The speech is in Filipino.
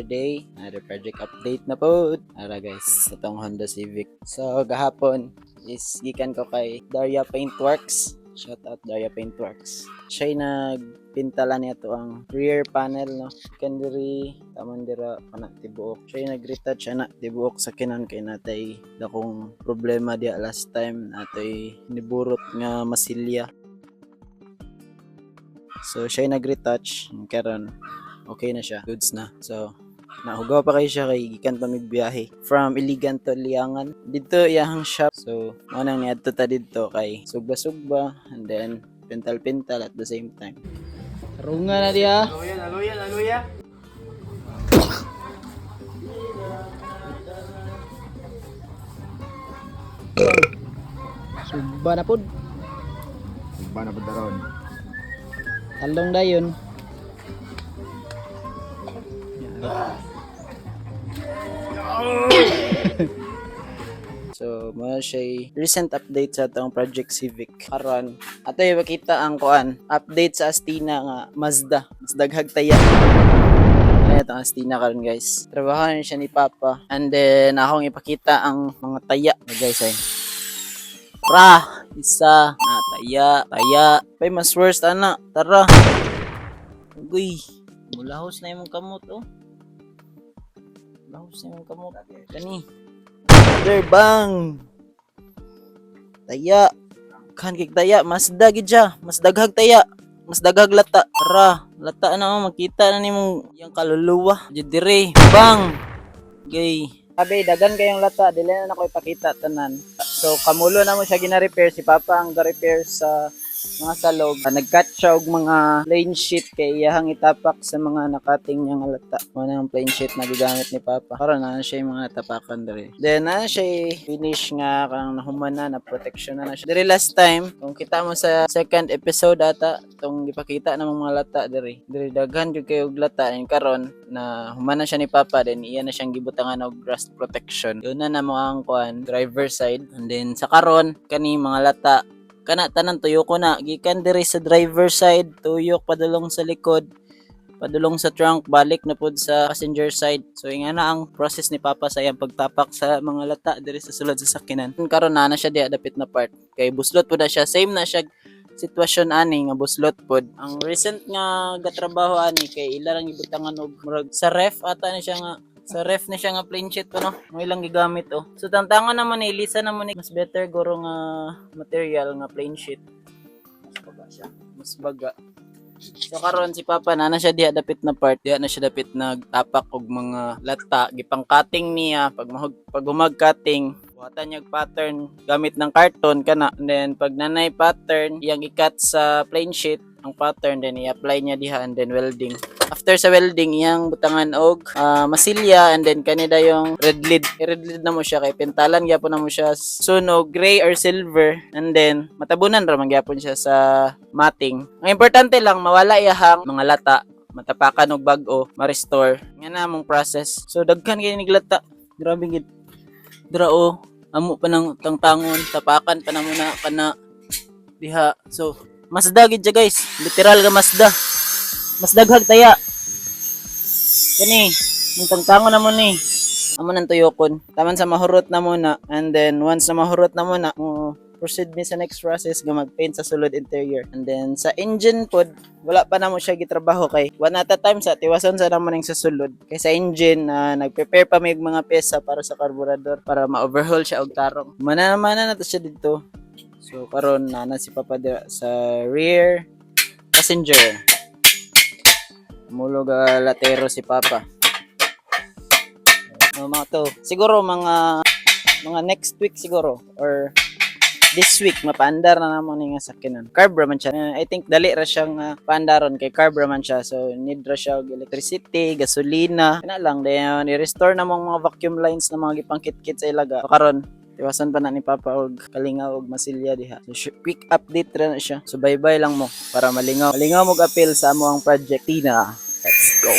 another day, another project update na po. Ara guys, itong Honda Civic. So gahapon is gikan ko kay Daria Paintworks. Shout out Daria Paintworks. Siya'y nagpintala niya to ang rear panel, no. Kan diri taman dira pana tibuok. Siya'y nag-retouch na tibuok sa kinan kay natay dakong problema dia last time natay niburot nga masilya. So siya'y nag-retouch karon okay na siya, goods na. So nahugaw pa kayo siya kay gikan pa migbiyahe from Iligan to Liangan dito iyahang shop. So mo nang niadto ta dito kay sugba and then pintal at the same time. Runga na dia. Aluya. Sugba na pud daron. talong dayon. So, mo siya recent update sa itong Project Civic. Karon, ato yung makita ang kuan update sa Astina nga Mazda. Mas daghag taya. Ayan itong Astina karon guys. Trabahoan siya ni Papa. And then, akong ipakita ang mga taya. Guys, ay. Isa na taya. Pay mas worst ana. Tara. Uy, mulahos na yung kamot oh. Lahos na yung kamot. Kani. Mother bang. Taya. Kan kik taya. Mas dagid siya. Mas daghag taya. Mas daghag lata. Ara. Lata na mo. Makita na ni mong yung kaluluwa. Judire. Bang. Gay. Sabi, dagan kayong lata. Dili na ako ipakita tanan. So, kamulo na mo siya gina-repair. Si Papa ang ga-repair sa mga salog. Nag-cut siya og mga plain sheet kay iyahang itapak sa mga nakating niyang lata. Mga ang plain sheet na gigamit ni Papa. Karon na siya yung mga natapakan diri. Then na siya finish nga kang nahuman na protection na siya. Diri last time, kung kita mo sa second episode ata, tong gipakita namang mga lata diri. Diri daghan jud kay og lata and karon na human na siya ni Papa, then iya na siyang gibutangan og rust protection. Yun na mo ang kuan driver side. And then sa karon kani mga lata kana tanan tuyok ko na gikan diri sa driver side, tuyok padulong sa likod, padulong sa trunk, balik na pud sa passenger side. So nga na ang process ni Papa sa iyang pagtapak sa mga lata diri sa sulod sa sakyanan. Karon na siya diha dapit na part kay buslot pud na siya, same na siya sitwasyon ani nga buslot pod. Ang recent nga gatrabaho ani kay ila lang gibutangan og murag sa ref ata ni siya nga sa ref na siya nga plain sheet pa no. Mo ilang gigamit oh. So tantangan naman ni Lisa naman ni mas better guro nga material nga plain sheet. Mas baga siya. Mas baga. So karon si Papa na siya diha dapit na part, diha na siya dapit nagtapak og mga lata, gipang cutting niya pag humag cutting buhatan niya pattern gamit ng karton kana. And then pag nanay pattern iyang i-cut sa plain sheet ang pattern, then i-apply niya diha and then welding. After sa welding iyang butangan og masilya and then kanida yung red lid. I-red lid na mo siya kay pintalan gyapon na mo siya sunog gray or silver and then matabunan ra man gyapon siya sa matting. Ang importante lang mawala iyahang mga lata, matapakan og bag-o, ma-restore. Nga na mong process. So daghan kay niglata. Grabe gid. Drao amo pa nang tangtangon, tapakan pa na muna kana diha. So Mazda gid siya guys, literal ga Mazda. Mas daghag taya. Kani, mong tangtangon na mo ni. Amo nang tuyokon. Taman sa mahurot na muna and then once na mahurot na muna, proceed mi sa next process ga magpaint sa sulod interior. And then sa engine pod, wala pa na mo siya gitrabaho kay one at a time sa tiwason sa namo ning sa sulod. Kay sa engine nagprepare pa mig mga pyesa para sa carburetor para ma-overhaul siya og tarong. Manana na to siya dito. So karon na si Papa sa rear passenger. Mulog latero si Papa. Mga to. Siguro mga next week siguro or this week mapaandar na namon ni nga sakyanan. Carb ra man siya. I think dali ra siyang paandaron kay carb ra man siya. So need ra siya og electricity, gasolina. Kana lang dayon i-restore na mga vacuum lines na mga gipangkit-kit sa ilaga. So, karon tiwasan pa na ni Papa og kalingaw og masilya diha. So quick update ra na siya. So bye-bye lang mo para malingaw mo appeal sa amo ang project Tina. Let's go.